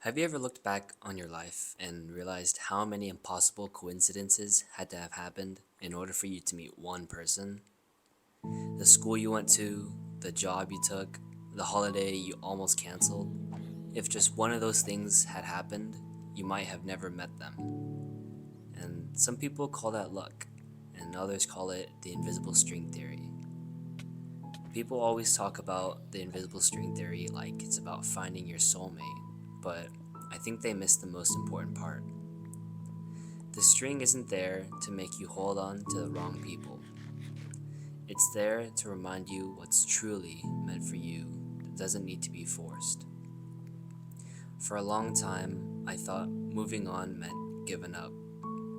Have you ever looked back on your life and realized how many impossible coincidences had to have happened in order for you to meet one person? The school you went to, the job you took, the holiday you almost canceled. If just one of those things had happened, you might have never met them. And some people call that luck, and others call it the invisible string theory. People always talk about the invisible string theory like it's about finding your soulmate, but I think they miss the most important part. The string isn't there to make you hold on to the wrong people. It's there to remind you what's truly meant for you that doesn't need to be forced. For a long time, I thought moving on meant giving up,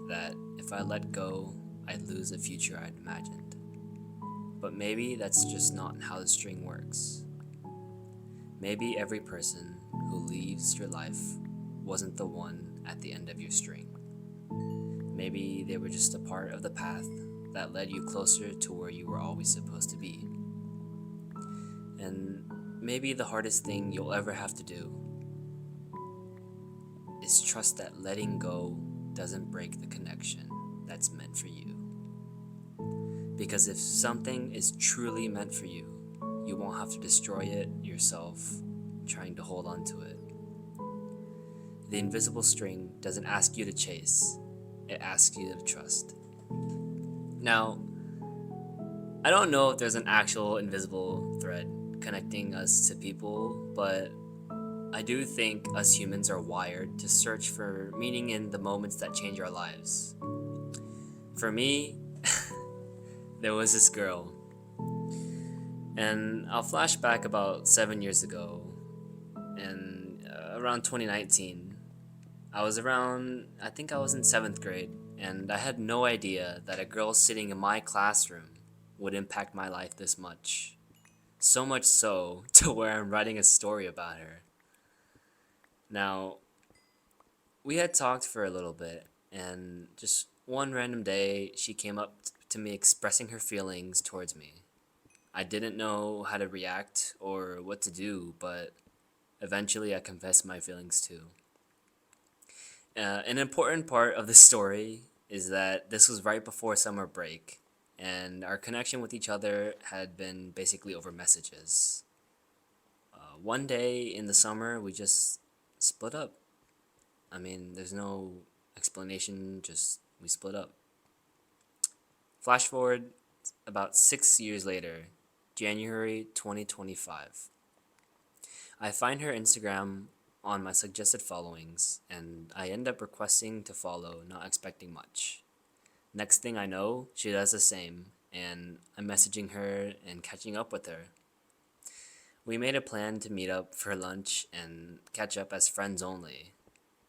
that if I let go, I'd lose the future I'd imagined. But maybe that's just not how the string works. Maybe every person who leaves your life wasn't the one at the end of your string. Maybe they were just a part of the path that led you closer to where you were always supposed to be. And maybe the hardest thing you'll ever have to do is trust that letting go doesn't break the connection that's meant for you. Because if something is truly meant for you, you won't have to destroy it yourself trying to hold on to it. The invisible string doesn't ask you to chase, it asks you to trust. Now, I don't know if there's an actual invisible thread connecting us to people, but I do think us humans are wired to search for meaning in the moments that change our lives. For me, there was this girl, and I'll flash back about 7 years ago, and around 2019. I think I was in seventh grade, and I had no idea that a girl sitting in my classroom would impact my life this much. So much so to where I'm writing a story about her. Now, we had talked for a little bit, and just one random day, she came up to me expressing her feelings towards me. I didn't know how to react or what to do, but eventually I confessed my feelings too. An important part of the story is that this was right before summer break, and our connection with each other had been basically over messages. One day in the summer, we just split up. I mean, there's no explanation, just we split up. Flash forward about 6 years later, January 2025. I find her Instagram on my suggested followings, and I end up requesting to follow, not expecting much. Next thing I know, she does the same, and I'm messaging her and catching up with her. We made a plan to meet up for lunch and catch up as friends only,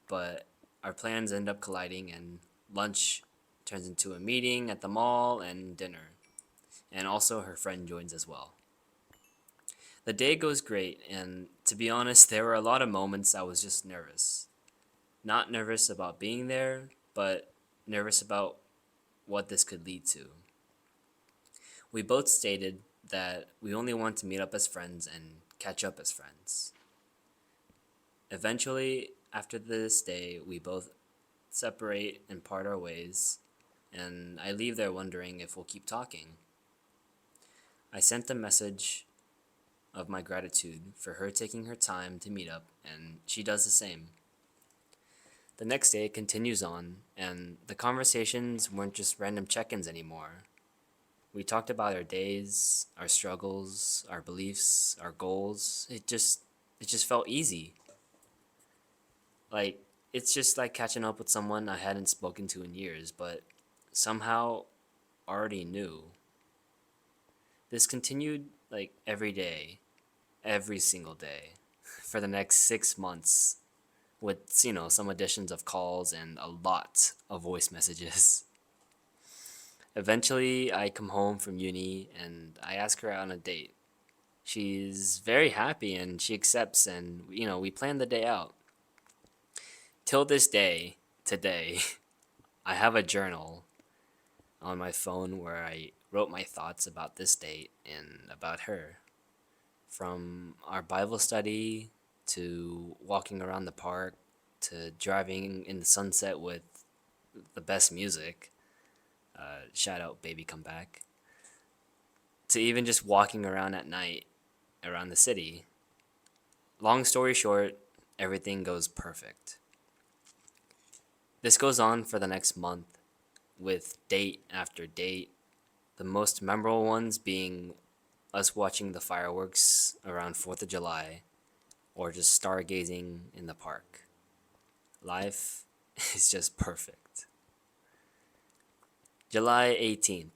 but our plans end up colliding, and lunch turns into a meeting at the mall and dinner, and also her friend joins as well. The day goes great, and to be honest, there were a lot of moments I was just nervous. Not nervous about being there, but nervous about what this could lead to. We both stated that we only want to meet up as friends and catch up as friends. Eventually, after this day, we both separate and part our ways, and I leave there wondering if we'll keep talking. I sent a message of my gratitude for her taking her time to meet up, and she does the same. The next day continues on, and the conversations weren't just random check ins anymore. We talked about our days, our struggles, our beliefs, our goals. It just felt easy. Like it's just like catching up with someone I hadn't spoken to in years, but somehow already knew. This continued like every day, every single day, for the next 6 months, with some additions of calls and a lot of voice messages. Eventually, I come home from uni and I ask her out on a date. She's very happy and she accepts, and we plan the day out. Till this day, today, I have a journal on my phone where I wrote my thoughts about this date and about her. From our Bible study to walking around the park to driving in the sunset with the best music. Shout out Baby Come Back. To even just walking around at night around the city. Long story short, everything goes perfect. This goes on for the next month with date after date, the most memorable ones being us watching the fireworks around 4th of July or just stargazing in the park. Life is just perfect. July 18th,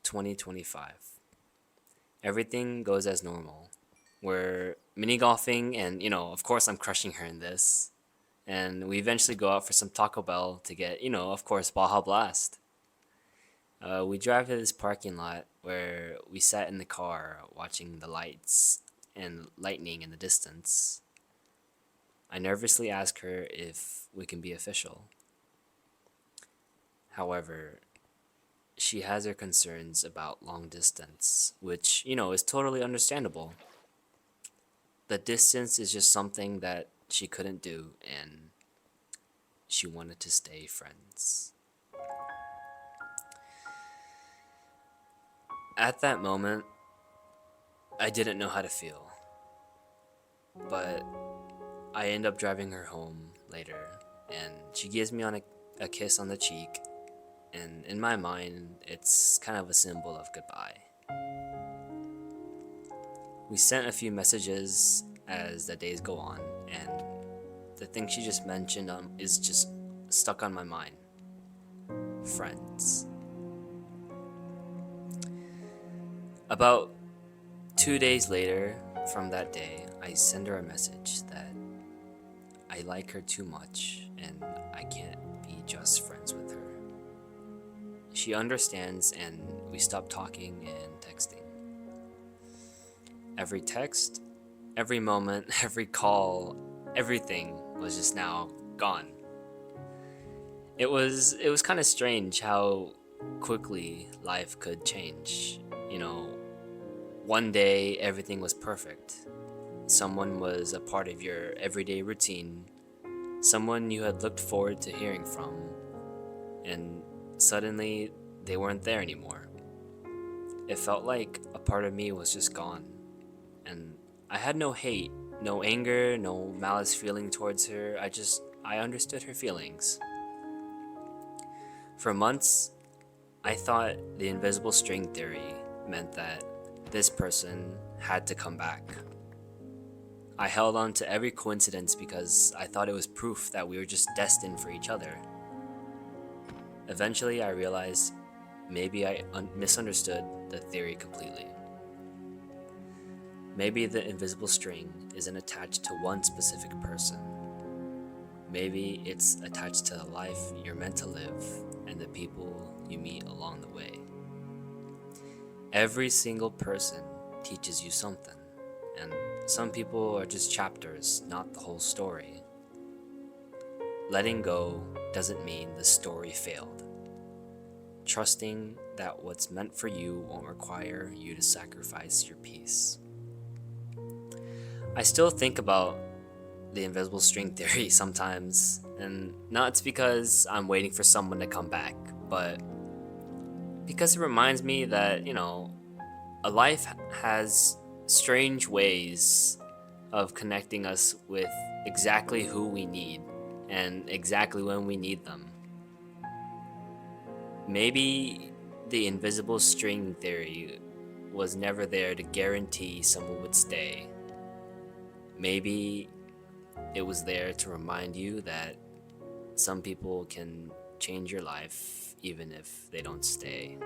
2025. Everything goes as normal. We're mini golfing, and of course, I'm crushing her in this. And we eventually go out for some Taco Bell to get, of course, Baja Blast. We drive to this parking lot where we sat in the car watching the lights and lightning in the distance. I nervously ask her if we can be official. However, she has her concerns about long distance, which, is totally understandable. The distance is just something that she couldn't do, and she wanted to stay friends. At that moment, I didn't know how to feel, but I end up driving her home later, and she gives me a kiss on the cheek, and in my mind, it's kind of a symbol of goodbye. We sent a few messages as the days go on, and the thing she just mentioned is just stuck on my mind. Friends. About 2 days later from that day, I send her a message that I like her too much and I can't be just friends with her. She understands, and we stop talking and texting. Every text, every moment, every call, everything was just now gone. It was kind of strange how quickly life could change. One day everything was perfect. Someone was a part of your everyday routine, someone you had looked forward to hearing from, and suddenly they weren't there anymore. It felt like a part of me was just gone, and I had no hate, no anger, no malice feeling towards her. I understood her feelings. For months, I thought the invisible string theory meant that this person had to come back. I held on to every coincidence because I thought it was proof that we were just destined for each other. Eventually, I realized maybe I misunderstood the theory completely. Maybe the invisible string isn't attached to one specific person. Maybe it's attached to the life you're meant to live and the people you meet along the way. Every single person teaches you something, and some people are just chapters, not the whole story. Letting go doesn't mean the story failed. Trusting that what's meant for you won't require you to sacrifice your peace. I still think about the invisible string theory sometimes, and not because I'm waiting for someone to come back, but because it reminds me that, a life has strange ways of connecting us with exactly who we need and exactly when we need them. Maybe the invisible string theory was never there to guarantee someone would stay. Maybe it was there to remind you that some people can change your life even if they don't stay.